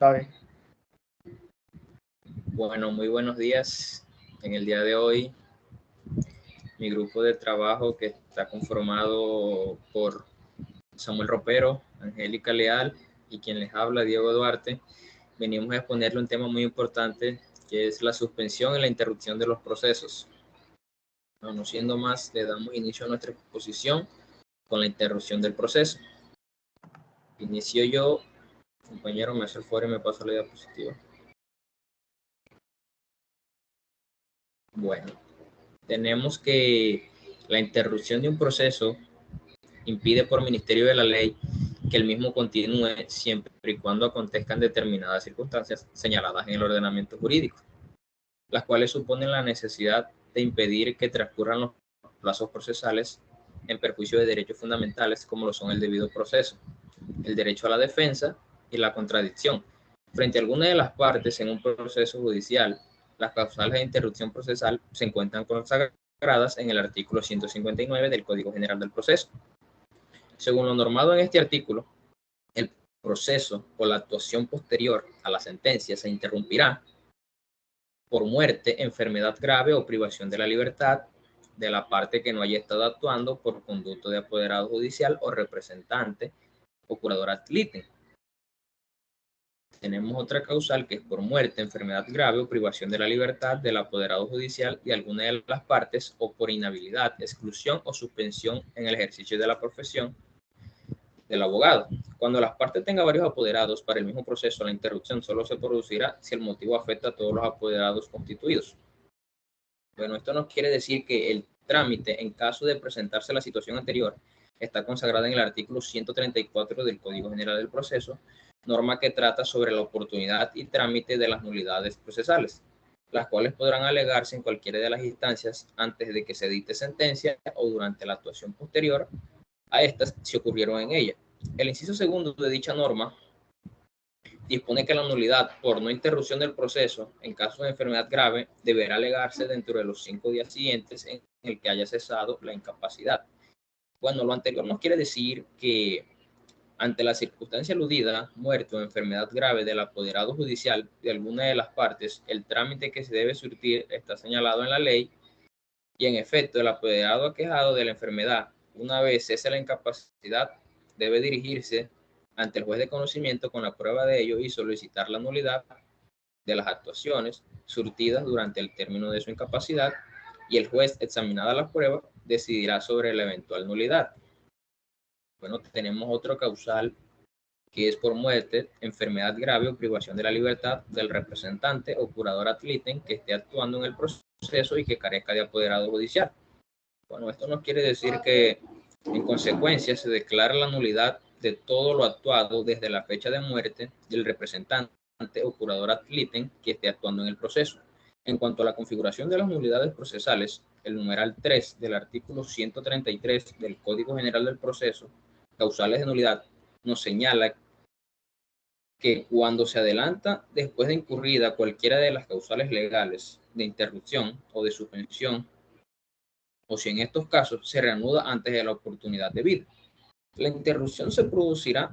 ¿sabes? Bueno, muy buenos días. En el día de hoy, mi grupo de trabajo, que está conformado por Samuel Ropero, Angélica Leal y quien les habla, Diego Duarte, venimos a exponerle un tema muy importante, que es la suspensión y la interrupción de los procesos. No siendo más, le damos inicio a nuestra exposición con la interrupción del proceso. Inicio yo, compañero, me hace el favor y me pasa la diapositiva. Bueno, tenemos que la interrupción de un proceso impide por ministerio de la ley que el mismo continúe siempre y cuando acontezcan determinadas circunstancias señaladas en el ordenamiento jurídico, las cuales suponen la necesidad de impedir que transcurran los plazos procesales en perjuicio de derechos fundamentales como lo son el debido proceso, el derecho a la defensa y la contradicción. Frente a alguna de las partes en un proceso judicial, las causales de interrupción procesal se encuentran consagradas en el artículo 159 del Código General del Proceso. Según lo normado en este artículo, el proceso o la actuación posterior a la sentencia se interrumpirá por muerte, enfermedad grave o privación de la libertad de la parte que no haya estado actuando por conducto de apoderado judicial o representante o curador ad litem. Tenemos otra causal que es por muerte, enfermedad grave o privación de la libertad del apoderado judicial y alguna de las partes o por inhabilidad, exclusión o suspensión en el ejercicio de la profesión del abogado. Cuando las partes tengan varios apoderados para el mismo proceso, la interrupción solo se producirá si el motivo afecta a todos los apoderados constituidos. Bueno, esto nos quiere decir que el trámite, en caso de presentarse la situación anterior, está consagrada en el artículo 134 del Código General del Proceso, norma que trata sobre la oportunidad y trámite de las nulidades procesales, las cuales podrán alegarse en cualquiera de las instancias antes de que se dicte sentencia o durante la actuación posterior a estas si ocurrieron en ella. El inciso segundo de dicha norma dispone que la nulidad por no interrupción del proceso en caso de enfermedad grave deberá alegarse dentro de los 5 días siguientes en el que haya cesado la incapacidad. Bueno, lo anterior nos quiere decir que ante la circunstancia aludida, muerte o enfermedad grave del apoderado judicial de alguna de las partes, el trámite que se debe surtir está señalado en la ley y en efecto el apoderado aquejado de la enfermedad, una vez cese la incapacidad, debe dirigirse ante el juez de conocimiento con la prueba de ello y solicitar la nulidad de las actuaciones surtidas durante el término de su incapacidad y el juez, examinada la prueba, decidirá sobre la eventual nulidad. Bueno, tenemos otro causal que es por muerte, enfermedad grave o privación de la libertad del representante o curador ad litem que esté actuando en el proceso y que carezca de apoderado judicial. Bueno, esto nos quiere decir que en consecuencia se declara la nulidad de todo lo actuado desde la fecha de muerte del representante o curador ad litem que esté actuando en el proceso. En cuanto a la configuración de las nulidades procesales, el numeral 3 del artículo 133 del Código General del Proceso, causales de nulidad, nos señala que cuando se adelanta después de incurrida cualquiera de las causales legales de interrupción o de suspensión, o si en estos casos se reanuda antes de la oportunidad debida. La interrupción se producirá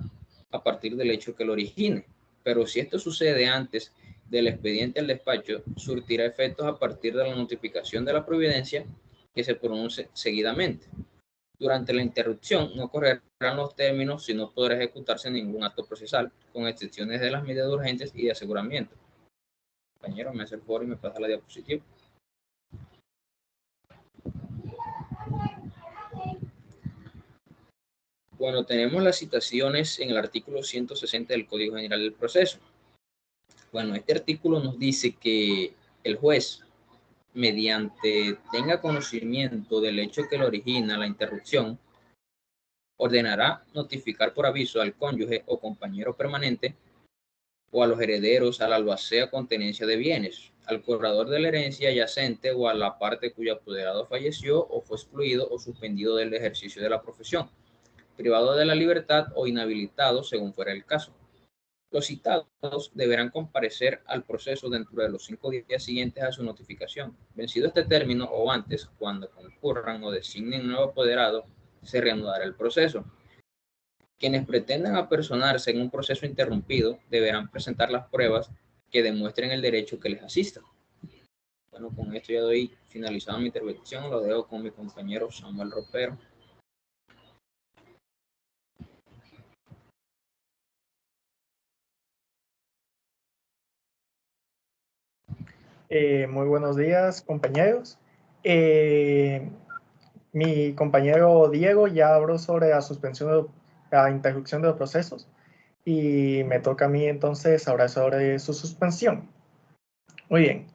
a partir del hecho que lo origine, pero si esto sucede antes del expediente al despacho, surtirá efectos a partir de la notificación de la providencia que se pronuncie seguidamente. Durante la interrupción no correrán los términos si no podrá ejecutarse ningún acto procesal, con excepciones de las medidas urgentes y de aseguramiento. Compañero, me hace el favor y me pasa la diapositiva. Bueno, tenemos las citaciones en el artículo 160 del Código General del Proceso. Bueno, este artículo nos dice que el juez, mediante tenga conocimiento del hecho que lo origina la interrupción, ordenará notificar por aviso al cónyuge o compañero permanente o a los herederos, al albacea con tenencia de bienes, al cobrador de la herencia yacente o a la parte cuyo apoderado falleció o fue excluido o suspendido del ejercicio de la profesión, privado de la libertad o inhabilitado según fuera el caso. Los citados deberán comparecer al proceso dentro de los 5 días siguientes a su notificación. Vencido este término o antes, cuando concurran o designen un nuevo apoderado, se reanudará el proceso. Quienes pretendan apersonarse en un proceso interrumpido deberán presentar las pruebas que demuestren el derecho que les asista. Bueno, con esto ya doy finalizado mi intervención, lo dejo con mi compañero Samuel Ropero. Muy buenos días, compañeros. Mi compañero Diego ya habló sobre la interrupción de los procesos y me toca a mí entonces hablar sobre su suspensión. Muy bien.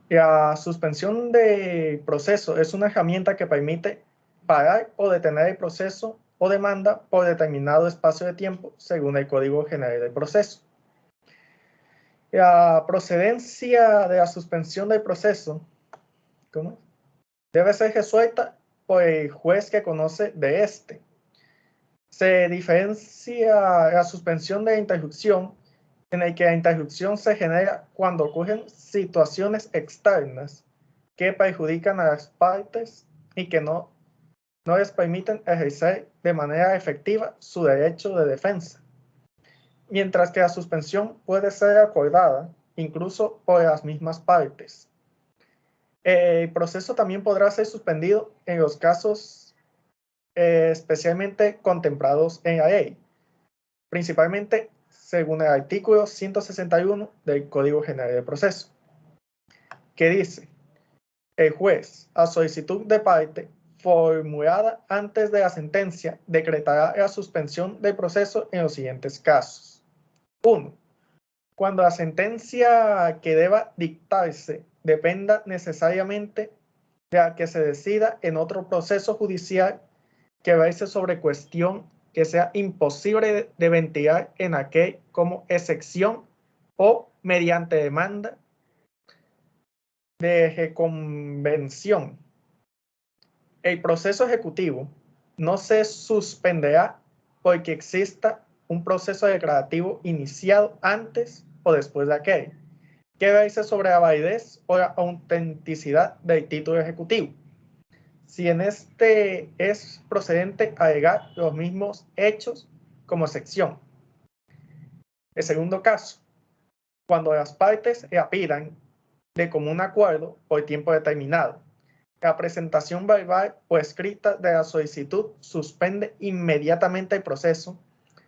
La suspensión de proceso es una herramienta que permite parar o detener el proceso o demanda por determinado espacio de tiempo según el Código General del Proceso. La procedencia de la suspensión del proceso debe ser resuelta por el juez que conoce de este. Se diferencia la suspensión de la interrupción, en el que la interrupción se genera cuando ocurren situaciones externas que perjudican a las partes y que no les permiten ejercer de manera efectiva su derecho de defensa. Mientras que la suspensión puede ser acordada incluso por las mismas partes. El proceso también podrá ser suspendido en los casos especialmente contemplados en la ley, principalmente según el artículo 161 del Código General de Proceso, que dice: el juez, a solicitud de parte formulada antes de la sentencia, decretará la suspensión del proceso en los siguientes casos. 1. Cuando la sentencia que deba dictarse dependa necesariamente de la que se decida en otro proceso judicial que verse sobre cuestión que sea imposible de ventilar en aquel como excepción o mediante demanda de reconvención. El proceso ejecutivo no se suspenderá porque exista un proceso declarativo iniciado antes o después de aquel, que verse sobre la validez o la autenticidad del título ejecutivo. Si en este es procedente alegar los mismos hechos como excepción. El segundo caso, cuando las partes apidan de común acuerdo por tiempo determinado. La presentación verbal o escrita de la solicitud suspende inmediatamente el proceso,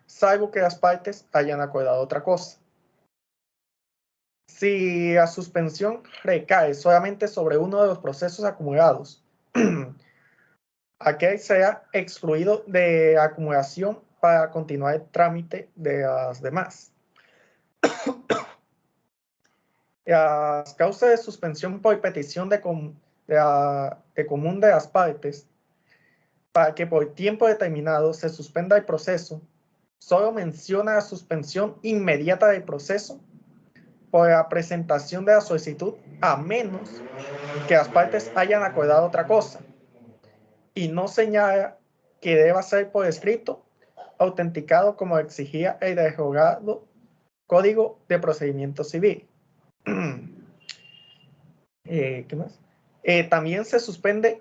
salvo que las partes hayan acordado otra cosa. Si la suspensión recae solamente sobre uno de los procesos acumulados, aquel será excluido de acumulación para continuar el trámite de las demás. Las causas de suspensión por petición de común de las partes para que por tiempo determinado se suspenda el proceso, solo menciona la suspensión inmediata del proceso por la presentación de la solicitud, a menos que las partes hayan acordado otra cosa, y no señala que deba ser por escrito, autenticado como exigía el derogado Código de Procedimiento Civil. ¿Qué más? También se suspende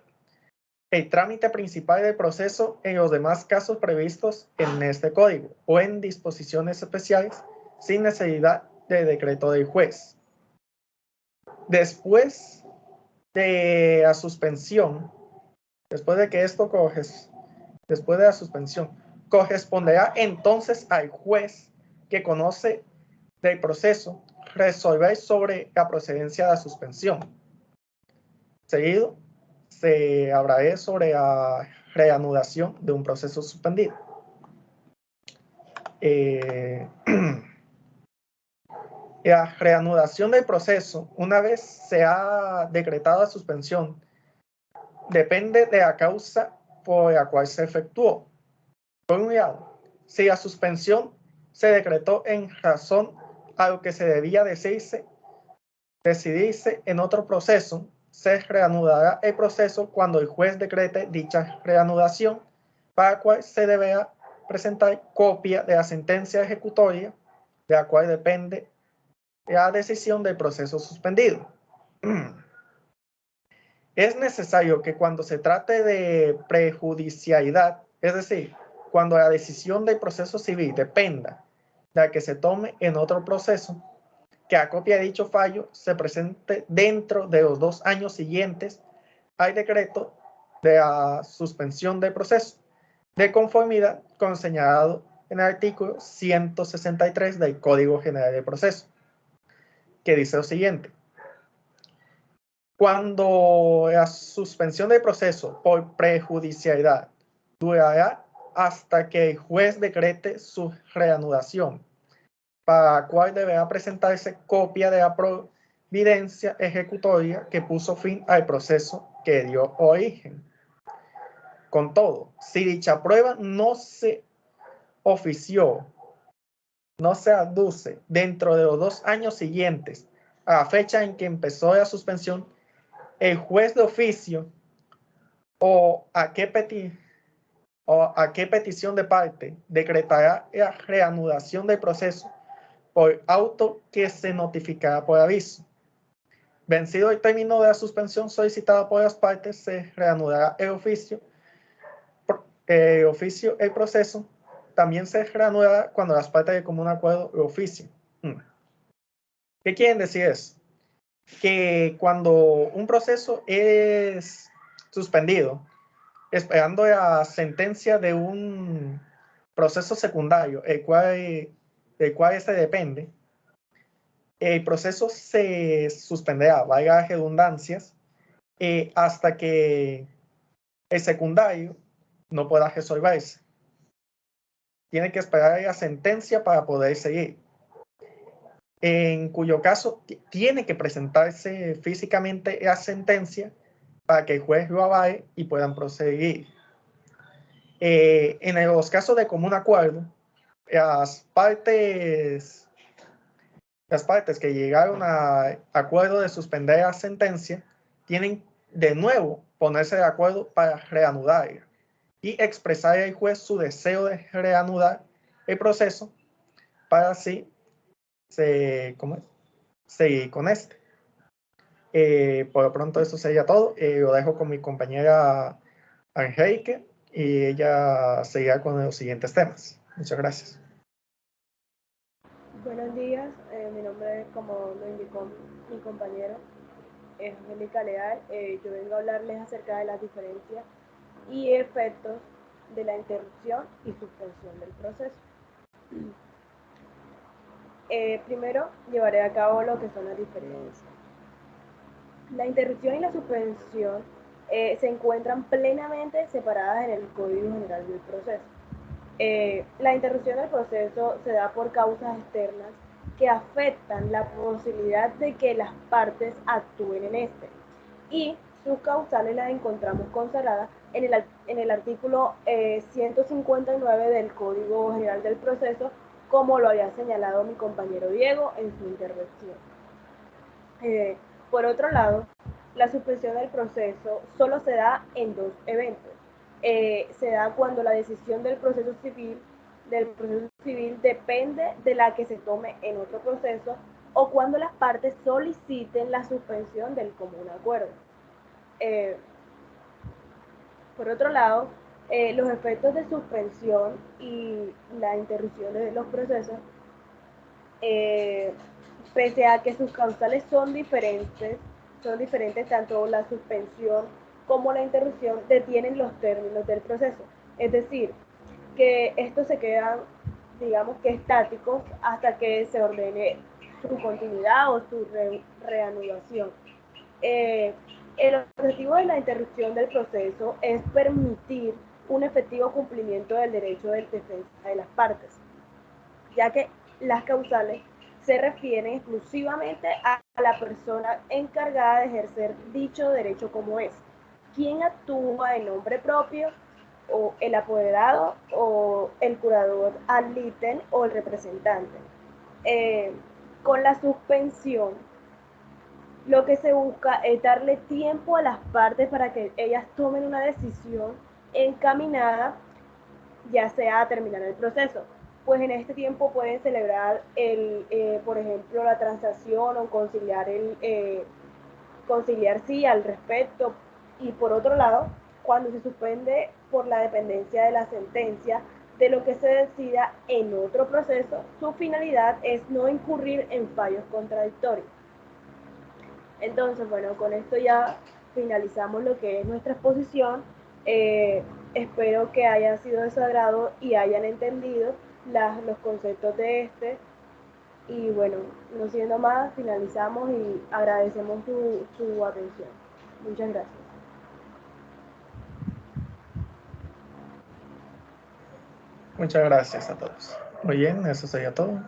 el trámite principal del proceso en los demás casos previstos en este código o en disposiciones especiales sin necesidad de decreto del juez. Después de la suspensión, después de la suspensión, corresponderá entonces al juez que conoce del proceso resolver sobre la procedencia de la suspensión. Seguido, se hablará sobre la reanudación de un proceso suspendido. La reanudación del proceso, una vez se ha decretado la suspensión, depende de la causa por la cual se efectuó. Por un lado, si la suspensión se decretó en razón a lo que se debía decidirse en otro proceso, se reanudará el proceso cuando el juez decrete dicha reanudación, para la cual se deberá presentar copia de la sentencia ejecutoria, de la cual depende la decisión del proceso suspendido. Es necesario que cuando se trate de prejudicialidad, es decir, cuando la decisión del proceso civil dependa de la que se tome en otro proceso, que la copia de dicho fallo se presente dentro de los 2 años siguientes al decreto de la suspensión del proceso, de conformidad con lo señalado en el artículo 163 del Código General de Proceso, que dice lo siguiente: cuando la suspensión del proceso por prejudicialidad durará hasta que el juez decrete su reanudación, para la cual deberá presentarse copia de la providencia ejecutoria que puso fin al proceso que dio origen. Con todo, si dicha prueba no se ofició, no se aduce dentro de los 2 años siguientes a la fecha en que empezó la suspensión, el juez de oficio o a qué petición de parte decretará la reanudación del proceso por auto que se notificará por aviso. Vencido el término de la suspensión solicitada por las partes, se reanudará el oficio. El proceso también se reanudará cuando las partes de común acuerdo el oficio. ¿Qué quieren decir eso? Que cuando un proceso es suspendido, esperando la sentencia de un proceso secundario, del cual este depende, el proceso se suspenderá, valga las redundancias, hasta que el secundario no pueda resolverse. Tiene que esperar la sentencia para poder seguir. En cuyo caso tiene que presentarse físicamente la sentencia para que el juez lo avale y puedan proseguir. En los casos de común acuerdo, las partes que llegaron a acuerdo de suspender la sentencia tienen de nuevo ponerse de acuerdo para reanudarla y expresar al juez su deseo de reanudar el proceso para así seguir con este. Por lo pronto eso sería todo. Lo dejo con mi compañera Angélica y ella seguirá con los siguientes temas. Muchas gracias. Buenos días, mi nombre, como lo indicó mi compañero, es Angélica Leal. Yo vengo a hablarles acerca de las diferencias y efectos de la interrupción y suspensión del proceso. Primero llevaré a cabo lo que son las diferencias. La interrupción y la suspensión se encuentran plenamente separadas en el Código General del Proceso. La interrupción del proceso se da por causas externas que afectan la posibilidad de que las partes actúen en este. Y sus causales las encontramos consagradas en el artículo 159 del Código General del Proceso, como lo había señalado mi compañero Diego en su intervención. Por otro lado, la suspensión del proceso solo se da en 2 eventos. Se da cuando la decisión del proceso civil depende de la que se tome en otro proceso, o cuando las partes soliciten la suspensión del común acuerdo. Por otro lado, los efectos de suspensión y la interrupción de los procesos, pese a que sus causales son diferentes tanto la suspensión como la interrupción detienen los términos del proceso. Es decir, que estos se quedan, digamos que estáticos, hasta que se ordene su continuidad o su reanudación. El objetivo de la interrupción del proceso es permitir un efectivo cumplimiento del derecho de defensa de las partes, ya que las causales se refieren exclusivamente a la persona encargada de ejercer dicho derecho, como es quien actúa en nombre propio, o el apoderado, o el curador ad litem, o el representante. Con la suspensión, lo que se busca es darle tiempo a las partes para que ellas tomen una decisión encaminada, ya sea a terminar el proceso. Pues en este tiempo pueden celebrar, por ejemplo, la transacción, o conciliar sí al respecto. Y por otro lado, cuando se suspende por la dependencia de la sentencia, de lo que se decida en otro proceso, su finalidad es no incurrir en fallos contradictorios. Entonces, bueno, con esto ya finalizamos lo que es nuestra exposición. Espero que haya sido de su agrado y hayan entendido los conceptos de este. Y bueno, no siendo más, finalizamos y agradecemos su atención. Muchas gracias. Muchas gracias a todos. Muy bien, eso sería todo.